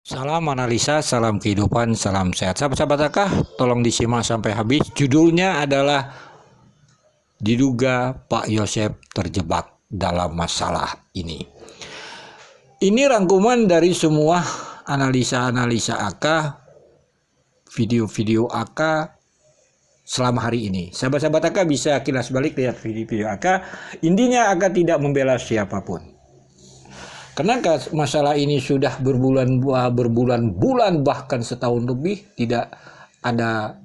Salam analisa, salam kehidupan, salam sehat. Sahabat-sahabat AK, tolong disimak sampai habis. Judulnya adalah diduga Pak Yosep terjebak dalam masalah ini. Ini rangkuman dari semua analisa-analisa AK, video-video AK selama hari ini. Sahabat-sahabat AK bisa kilas balik lihat video-video AK. Intinya AK tidak membela siapapun. Karena masalah ini sudah berbulan-bulan bahkan setahun lebih tidak ada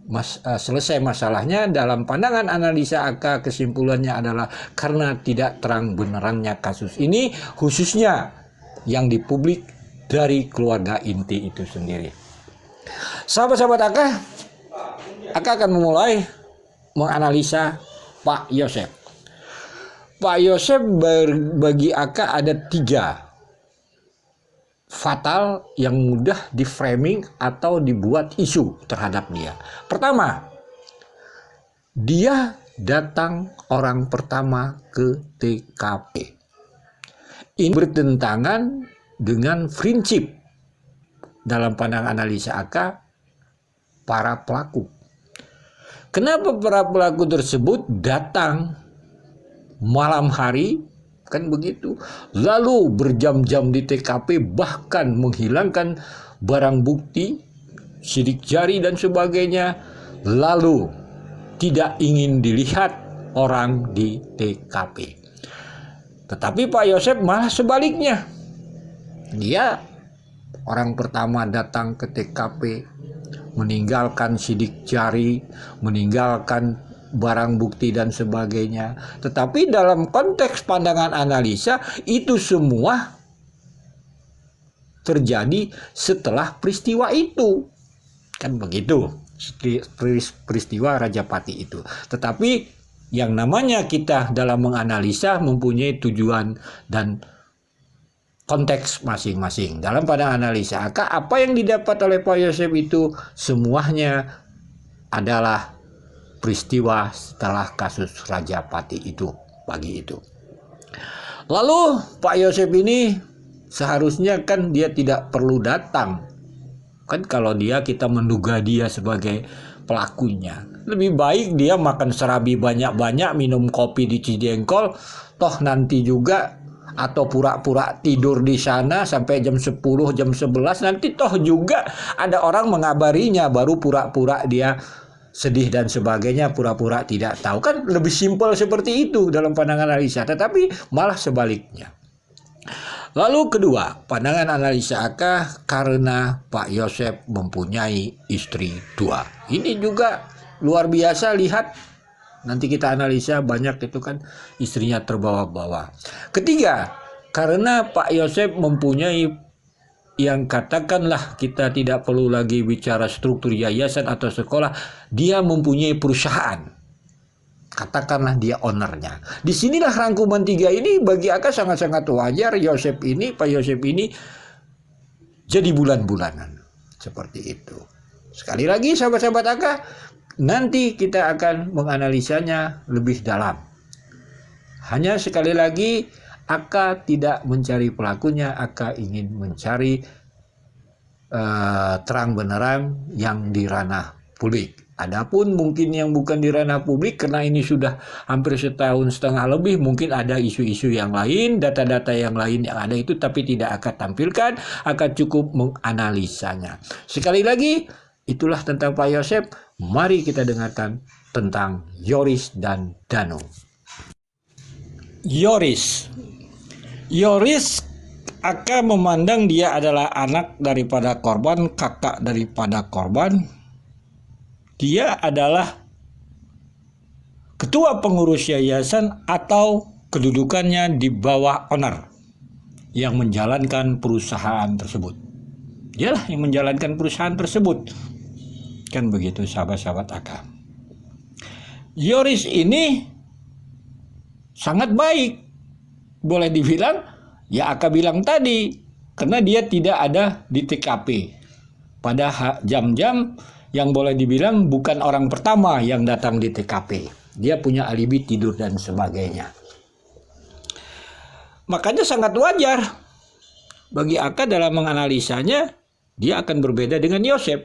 selesai masalahnya. Dalam pandangan analisa AK, kesimpulannya adalah karena tidak terang benerangnya kasus ini, khususnya yang dipublik dari keluarga inti itu sendiri. Sahabat-sahabat AK akan memulai menganalisa Pak Yosep. Pak Yosep bagi AK ada 3 fatal yang mudah di-framing atau dibuat isu terhadap dia. Pertama, dia datang orang pertama ke TKP. Ini bertentangan dengan prinsip dalam pandangan analisa AK para pelaku. Kenapa para pelaku tersebut datang malam hari? Kan begitu. Lalu berjam-jam di TKP, bahkan menghilangkan barang bukti, sidik jari dan sebagainya. Lalu tidak ingin dilihat orang di TKP. Tetapi Pak Yosep malah sebaliknya. Dia orang pertama datang ke TKP, meninggalkan sidik jari, meninggalkan barang bukti dan sebagainya. Tetapi dalam konteks pandangan analisa, itu semua terjadi setelah peristiwa itu. Kan begitu, peristiwa Rajapati itu. Tetapi yang namanya kita dalam menganalisa mempunyai tujuan dan konteks masing-masing. Dalam pandangan analisa apa yang didapat oleh Pak Yosep itu semuanya adalah peristiwa setelah kasus Rajapati itu, pagi itu. Lalu Pak Yosep ini seharusnya kan dia tidak perlu datang. Kan kalau kita menduga dia sebagai pelakunya. Lebih baik dia makan serabi banyak-banyak, minum kopi di Cidengkol, toh nanti juga, atau pura-pura tidur di sana sampai jam 10, jam 11, nanti toh juga ada orang mengabarinya, baru pura-pura dia sedih dan sebagainya, pura-pura tidak tahu. Kan lebih simpel seperti itu dalam pandangan analisa, tetapi malah sebaliknya. Lalu kedua, pandangan analisa AK karena Pak Yosep mempunyai istri 2. Ini juga luar biasa, lihat nanti kita analisa banyak itu kan istrinya terbawa-bawa. Ketiga, karena Pak Yosep mempunyai, yang katakanlah kita tidak perlu lagi bicara struktur yayasan atau sekolah, dia mempunyai perusahaan, katakanlah dia ownernya. Disinilah rangkuman 3 ini bagi AK sangat-sangat wajar. Pak Yosep ini jadi bulan-bulanan seperti itu. Sekali lagi sahabat-sahabat AK, nanti kita akan menganalisanya lebih dalam. Hanya sekali lagi, AK tidak mencari pelakunya, AK ingin mencari terang benerang yang di ranah publik. Adapun mungkin yang bukan di ranah publik, karena ini sudah hampir setahun setengah lebih, mungkin ada isu-isu yang lain, data-data yang lain yang ada itu, tapi tidak AK tampilkan, AK cukup menganalisanya. Sekali lagi, itulah tentang Pak Yosep. Mari kita dengarkan tentang Yoris dan Danu. Yoris akan memandang dia adalah anak daripada korban, kakak daripada korban. Dia adalah ketua pengurus yayasan atau kedudukannya di bawah owner yang menjalankan perusahaan tersebut. Dialah yang menjalankan perusahaan tersebut. Kan begitu sahabat-sahabat AK. Yoris ini sangat baik. Boleh dibilang, ya AK bilang tadi, karena dia tidak ada di TKP pada jam-jam yang boleh dibilang bukan orang pertama yang datang di TKP. Dia punya alibi tidur dan sebagainya. Makanya sangat wajar bagi AK dalam menganalisanya, dia akan berbeda dengan Yosef.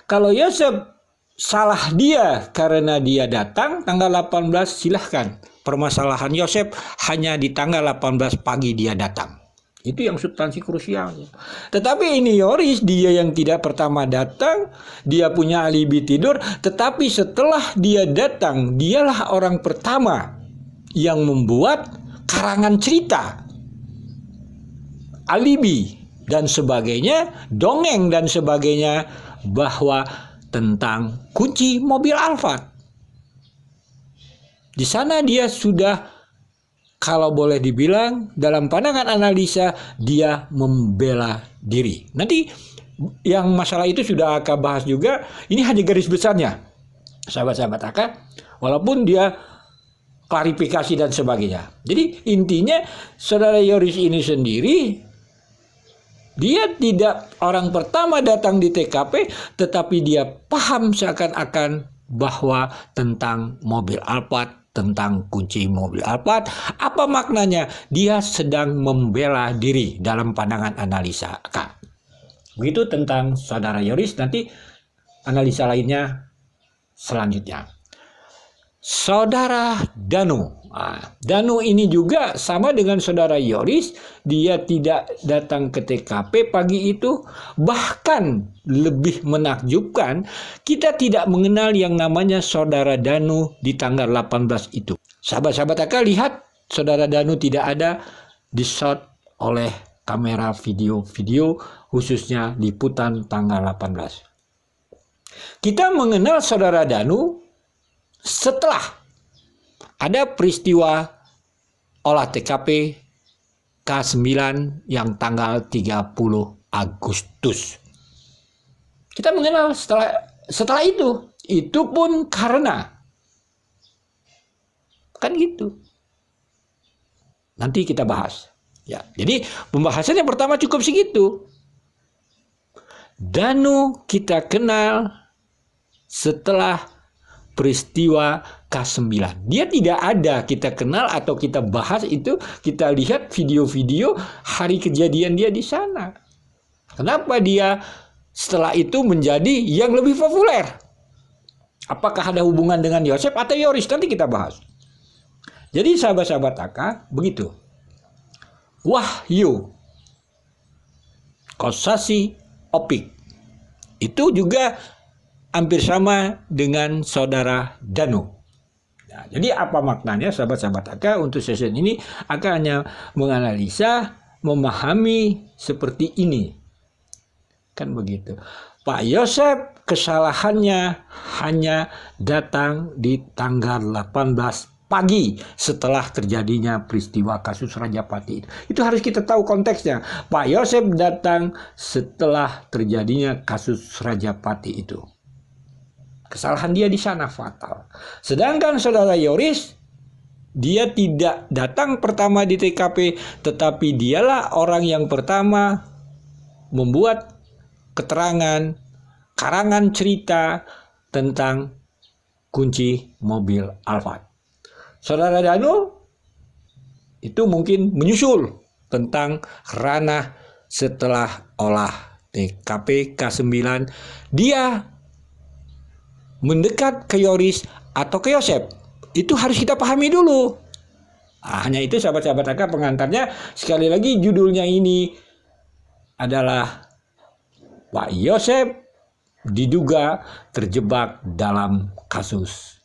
Kalau Yosef salah dia karena dia datang tanggal 18, silahkan. Permasalahan Yosef hanya di tanggal 18 pagi dia datang. Itu yang substansi krusialnya. Tetapi ini Yoris, dia yang tidak pertama datang, dia punya alibi tidur, tetapi setelah dia datang, dialah orang pertama yang membuat karangan cerita, alibi dan sebagainya, dongeng dan sebagainya, bahwa tentang kunci mobil Alphard. Di sana dia sudah, kalau boleh dibilang dalam pandangan analisa, dia membela diri. Nanti yang masalah itu sudah akan bahas juga. Ini hanya garis besarnya, sahabat-sahabat AK, walaupun dia klarifikasi dan sebagainya. Jadi intinya saudara Yoris ini sendiri, dia tidak orang pertama datang di TKP, tetapi dia paham seakan-akan bahwa tentang mobil Alphard, tentang kunci mobil Alphard, apa maknanya? Dia sedang membela diri dalam pandangan analisa K. Begitu tentang saudara Yoris. Nanti analisa lainnya selanjutnya. Saudara Danu. Danu ini juga sama dengan saudara Yoris. Dia tidak datang ke TKP pagi itu. Bahkan lebih menakjubkan, kita tidak mengenal yang namanya saudara Danu di tanggal 18 itu. Sahabat-sahabat AK, lihat saudara Danu tidak ada di shot oleh kamera video-video, khususnya liputan tanggal 18. Kita mengenal saudara Danu setelah ada peristiwa olah TKP K9 yang tanggal 30 Agustus. Kita mengenal setelah itu. Itu pun karena kan gitu. Nanti kita bahas. Ya, jadi pembahasan yang pertama cukup segitu. Danu kita kenal setelah peristiwa K9. Dia tidak ada kita kenal atau kita bahas itu, kita lihat video-video hari kejadian dia di sana. Kenapa dia setelah itu menjadi yang lebih populer? Apakah ada hubungan dengan Yosef atau Yoris? Nanti kita bahas. Jadi sahabat-sahabat AK, begitu. Wahyu, Kosasi, Opik. Itu juga hampir sama dengan saudara Danu. Nah, jadi apa maknanya sahabat-sahabat AK untuk session ini? AK hanya menganalisa, memahami seperti ini. Kan begitu. Pak Yosef kesalahannya hanya datang di tanggal 18 pagi setelah terjadinya peristiwa kasus Rajapati. Itu harus kita tahu konteksnya. Pak Yosef datang setelah terjadinya kasus Rajapati itu. Kesalahan dia di sana fatal. Sedangkan saudara Yoris, dia tidak datang pertama di TKP, tetapi dialah orang yang pertama membuat keterangan, karangan cerita tentang kunci mobil Alphard. Saudara Danu itu mungkin menyusul tentang ranah setelah olah TKP K9. Dia mendekat ke Yoris atau ke Yosef, itu harus kita pahami dulu. Hanya itu sahabat-sahabat AK pengantarnya. Sekali lagi judulnya ini adalah Pak Yosef diduga terjebak dalam kasus